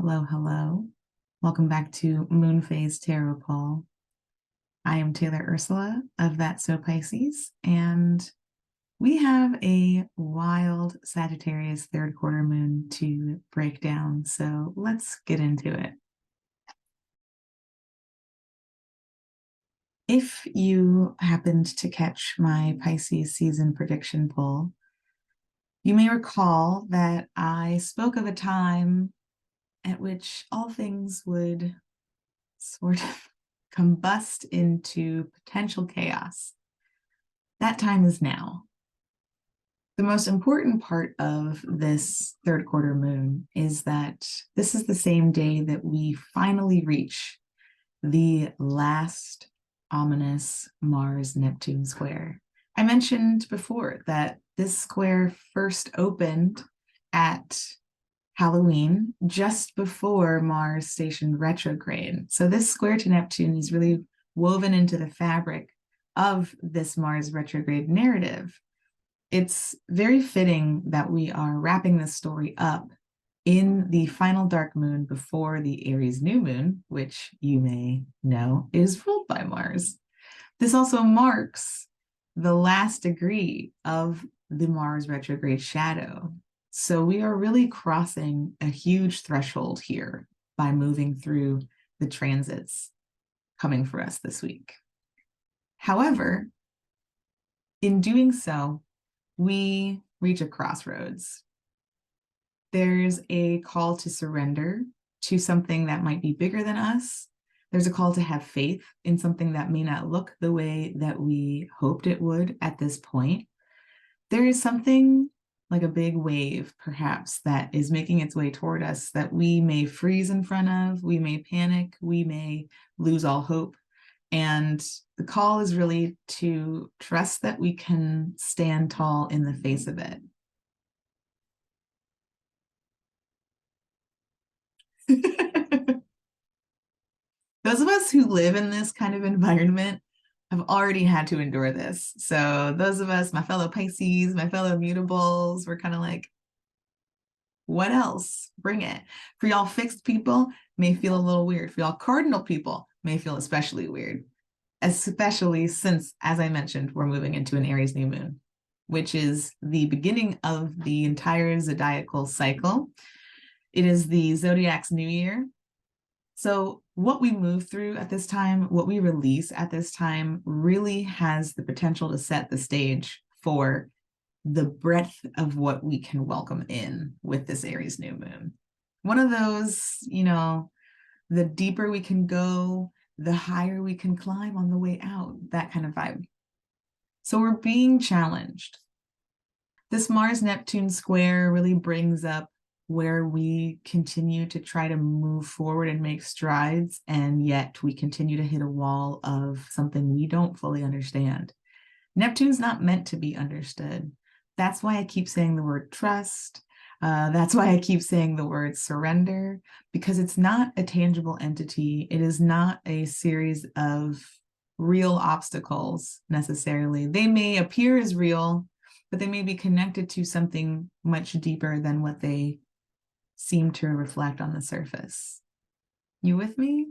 Hello, hello. Welcome back to Moon Phase Tarot Call. I am Taylor Ursula of That So Pisces, and we have a wild Sagittarius third quarter moon to break down. So let's get into it. If you happened to catch my Pisces season prediction poll, you may recall that I spoke of a time at which all things would sort of combust into potential chaos. That time is now. The most important part of this third quarter moon is that this is the same day that we finally reach the last ominous Mars-Neptune square. I mentioned before that this square first opened at Halloween, just before Mars stationed retrograde. So this square to Neptune is really woven into the fabric of this Mars retrograde narrative. It's very fitting that we are wrapping this story up in the final dark moon before the Aries new moon, which you may know is ruled by Mars. This also marks the last degree of the Mars retrograde shadow. So we are really crossing a huge threshold here by moving through the transits coming for us this week. However, in doing so, we reach a crossroads. There's a call to surrender to something that might be bigger than us. There's a call to have faith in something that may not look the way that we hoped it would at this point. There is something like a big wave, perhaps, that is making its way toward us that we may freeze in front of, we may panic, we may lose all hope. And the call is really to trust that we can stand tall in the face of it. Those of us who live in this kind of environment have already had to endure this. So those of us, my fellow Pisces, my fellow mutables, we're kind of like, what else? Bring it. For y'all fixed people, may feel a little weird. For y'all cardinal people, may feel especially weird. Especially since, as I mentioned, we're moving into an Aries new moon, which is the beginning of the entire zodiacal cycle. It is the zodiac's new year. So what we move through at this time, what we release at this time, really has the potential to set the stage for the breadth of what we can welcome in with this Aries new moon. One of those, the deeper we can go, the higher we can climb on the way out, that kind of vibe. So we're being challenged. This Mars-Neptune square really brings up where we continue to try to move forward and make strides, and yet we continue to hit a wall of something we don't fully understand. Neptune's not meant to be understood. That's why I keep saying the word trust. That's why I keep saying the word surrender, because it's not a tangible entity. It is not a series of real obstacles necessarily. They may appear as real, but they may be connected to something much deeper than what they seem to reflect on the surface. You with me?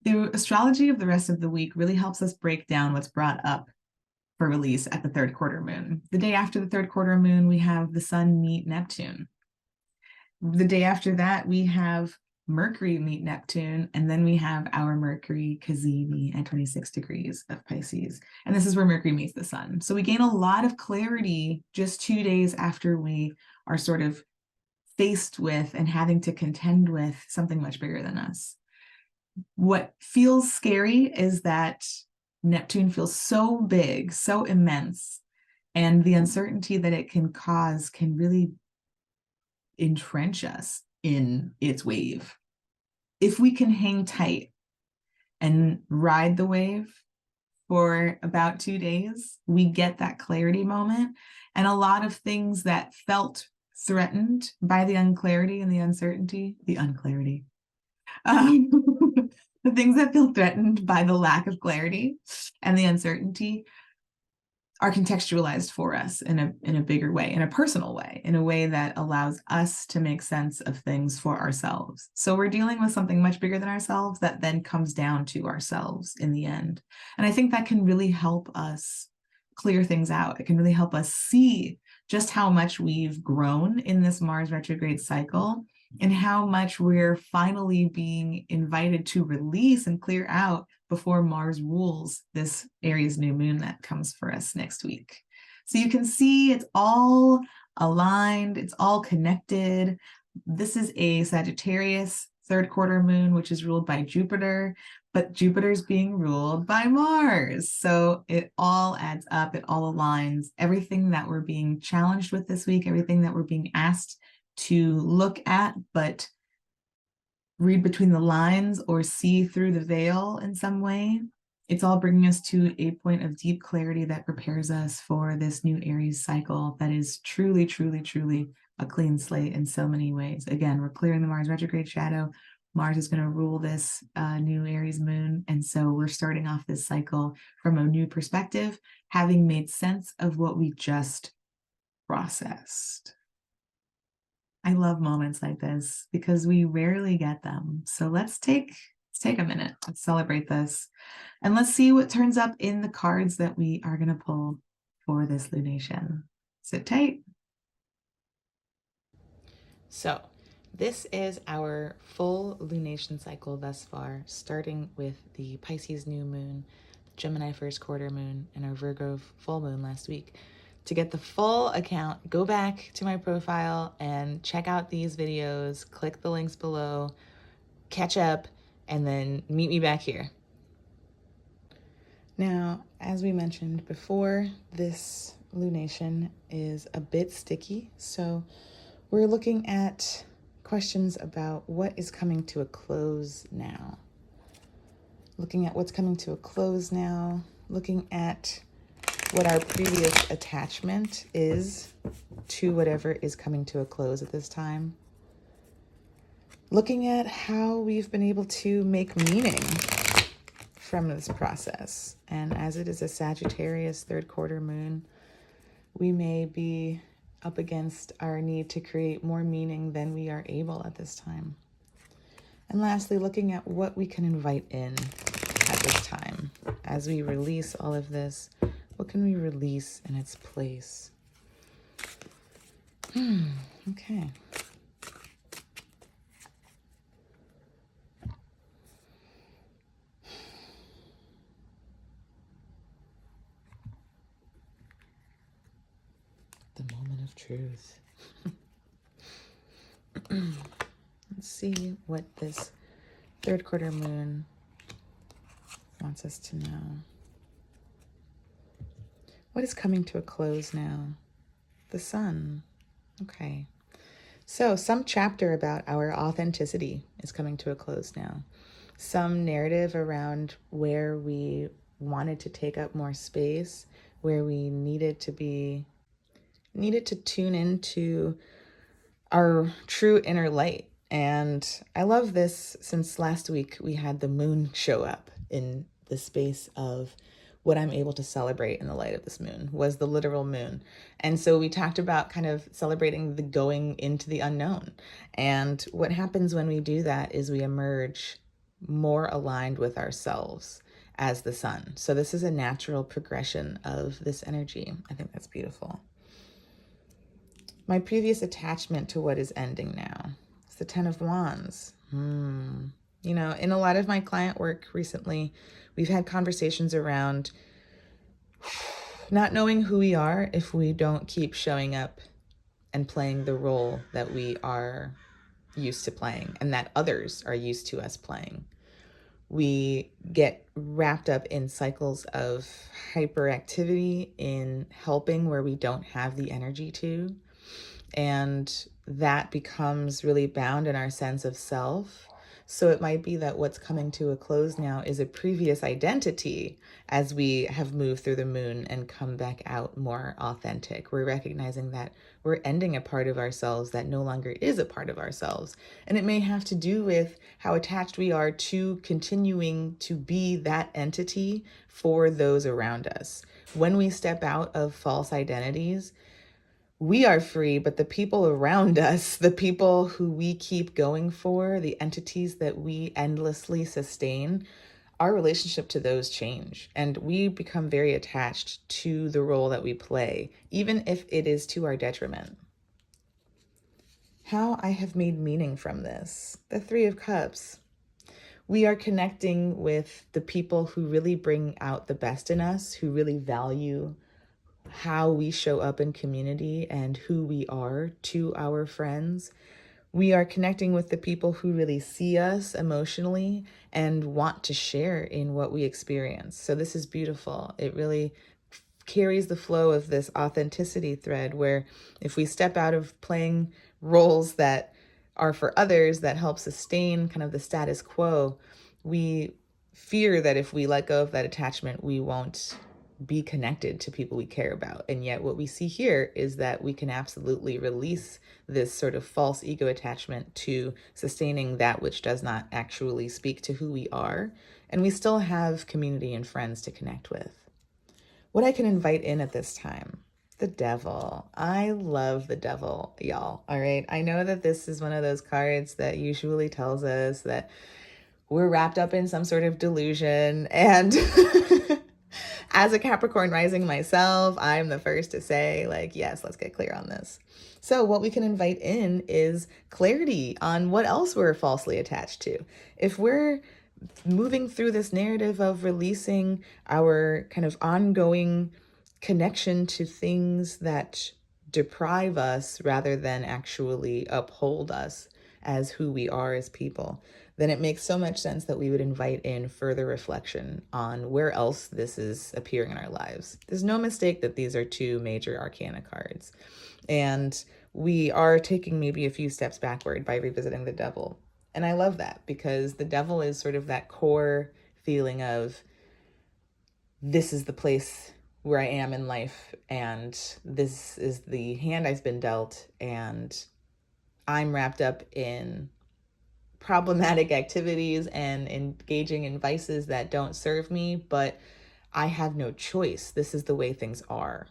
The astrology of the rest of the week really helps us break down what's brought up for release at the third quarter moon. The day after the third quarter moon, we have the sun meet Neptune. The day after that, we have Mercury meet Neptune, and then we have our Mercury cazimi at 26 degrees of Pisces. And this is where Mercury meets the sun. So we gain a lot of clarity just 2 days after we are sort of faced with and having to contend with something much bigger than us. What feels scary is that Neptune feels so big, so immense, and the uncertainty that it can cause can really entrench us in its wave. If we can hang tight and ride the wave for about 2 days, we get that clarity moment, and a lot of things that felt threatened by the unclarity and the uncertainty, the things that feel threatened by the lack of clarity and the uncertainty are contextualized for us in a bigger way, in a personal way, in a way that allows us to make sense of things for ourselves. So we're dealing with something much bigger than ourselves that then comes down to ourselves in the end. And I think that can really help us clear things out. It can really help us see just how much we've grown in this Mars retrograde cycle and how much we're finally being invited to release and clear out before Mars rules this Aries new moon that comes for us next week. So you can see it's all aligned, it's all connected. This is a Sagittarius third quarter moon, which is ruled by Jupiter, but Jupiter's being ruled by Mars. So it all adds up, it all aligns. Everything that we're being challenged with this week, everything that we're being asked to look at, but read between the lines or see through the veil in some way, it's all bringing us to a point of deep clarity that prepares us for this new Aries cycle that is truly, truly, truly a clean slate in so many ways. Again, we're clearing the Mars retrograde shadow. Mars is going to rule this new Aries moon. And so we're starting off this cycle from a new perspective, having made sense of what we just processed. I love moments like this because we rarely get them. So let's take a minute. Let's celebrate this. And let's see what turns up in the cards that we are going to pull for this lunation. Sit tight. So this is our full lunation cycle thus far, starting with the Pisces new moon, the Gemini first quarter moon, and our Virgo full moon last week. To get the full account, go back to my profile and check out these videos, click the links below, catch up, and then meet me back here. Now, as we mentioned before, this lunation is a bit sticky, so we're looking at questions about what is coming to a close now. Looking at what's coming to a close now, looking at what our previous attachment is to whatever is coming to a close at this time. Looking at how we've been able to make meaning from this process. And as it is a Sagittarius third quarter moon, we may be up against our need to create more meaning than we are able at this time. And lastly, looking at what we can invite in at this time. As we release all of this, what can we release in its place? Okay. The moment of truth. Let's see what this third quarter moon wants us to know. What is coming to a close now? The sun. Okay. So some chapter about our authenticity is coming to a close now. Some narrative around where we wanted to take up more space, where we needed to tune into our true inner light. And I love this since last week we had the moon show up in the space of what I'm able to celebrate in the light of this moon was the literal moon. And so we talked about kind of celebrating the going into the unknown. And what happens when we do that is we emerge more aligned with ourselves as the sun. So this is a natural progression of this energy. I think that's beautiful. My previous attachment to what is ending now. It's the Ten of Wands. You know, in a lot of my client work recently, we've had conversations around not knowing who we are if we don't keep showing up and playing the role that we are used to playing and that others are used to us playing. We get wrapped up in cycles of hyperactivity, in helping where we don't have the energy to. And that becomes really bound in our sense of self. So it might be that what's coming to a close now is a previous identity as we have moved through the moon and come back out more authentic. We're recognizing that we're ending a part of ourselves that no longer is a part of ourselves. And it may have to do with how attached we are to continuing to be that entity for those around us. When we step out of false identities, we are free, but the people around us, the people who we keep going for, the entities that we endlessly sustain, our relationship to those change. And we become very attached to the role that we play, even if it is to our detriment. How I have made meaning from this. The Three of Cups. We are connecting with the people who really bring out the best in us, who really value how we show up in community and who we are to our friends. We are connecting with the people who really see us emotionally and want to share in what we experience. So this is beautiful. It really carries the flow of this authenticity thread where if we step out of playing roles that are for others that help sustain kind of the status quo, we fear that if we let go of that attachment, we won't be connected to people we care about. And yet what we see here is that we can absolutely release this sort of false ego attachment to sustaining that which does not actually speak to who we are. And we still have community and friends to connect with. What I can invite in at this time, the devil. I love the devil, y'all. All right. I know that this is one of those cards that usually tells us that we're wrapped up in some sort of delusion. And as a Capricorn rising myself, I'm the first to say, like, yes, let's get clear on this. So what we can invite in is clarity on what else we're falsely attached to. If we're moving through this narrative of releasing our kind of ongoing connection to things that deprive us rather than actually uphold us as who we are as people, then it makes so much sense that we would invite in further reflection on where else this is appearing in our lives. There's no mistake that these are two major arcana cards. And we are taking maybe a few steps backward by revisiting the devil. And I love that because the devil is sort of that core feeling of this is the place where I am in life and this is the hand I've been dealt and I'm wrapped up in problematic activities and engaging in vices that don't serve me, but I have no choice. This is the way things are.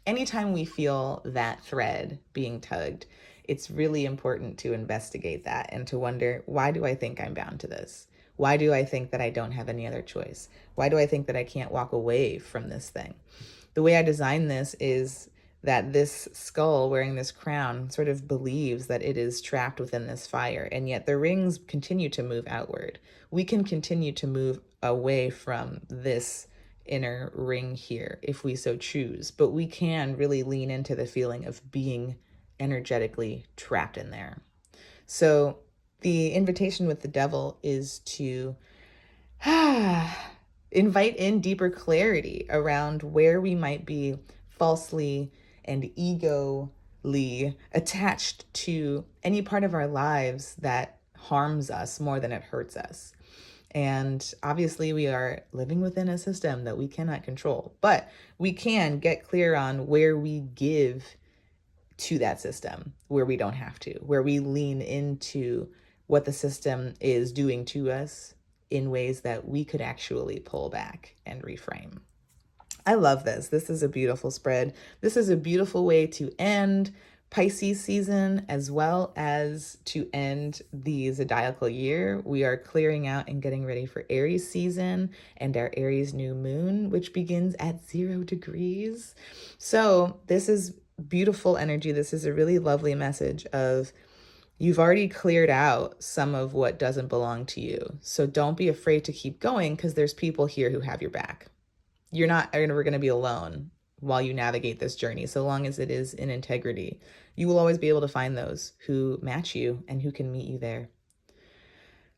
Anytime we feel that thread being tugged, it's really important to investigate that and to wonder, why do I think I'm bound to this? Why do I think that I don't have any other choice? Why do I think that I can't walk away from this thing? The way I designed this is that this skull wearing this crown sort of believes that it is trapped within this fire, and yet the rings continue to move outward. We can continue to move away from this inner ring here if we so choose, but we can really lean into the feeling of being energetically trapped in there. So the invitation with the devil is to invite in deeper clarity around where we might be falsely and egoly attached to any part of our lives that harms us more than it hurts us. And obviously we are living within a system that we cannot control, but we can get clear on where we give to that system, where we don't have to, where we lean into what the system is doing to us in ways that we could actually pull back and reframe. I love this. This is a beautiful spread. This is a beautiful way to end Pisces season as well as to end the zodiacal year. We are clearing out and getting ready for Aries season and our Aries new moon, which begins at 0 degrees. So this is beautiful energy. This is a really lovely message of you've already cleared out some of what doesn't belong to you. So don't be afraid to keep going because there's people here who have your back. You're not ever going to be alone while you navigate this journey. So long as it is in integrity, you will always be able to find those who match you and who can meet you there.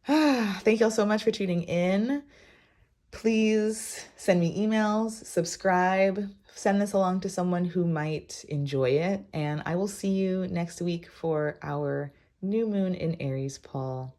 Thank you all so much for tuning in. Please send me emails, subscribe, send this along to someone who might enjoy it. And I will see you next week for our new moon in Aries, Paul.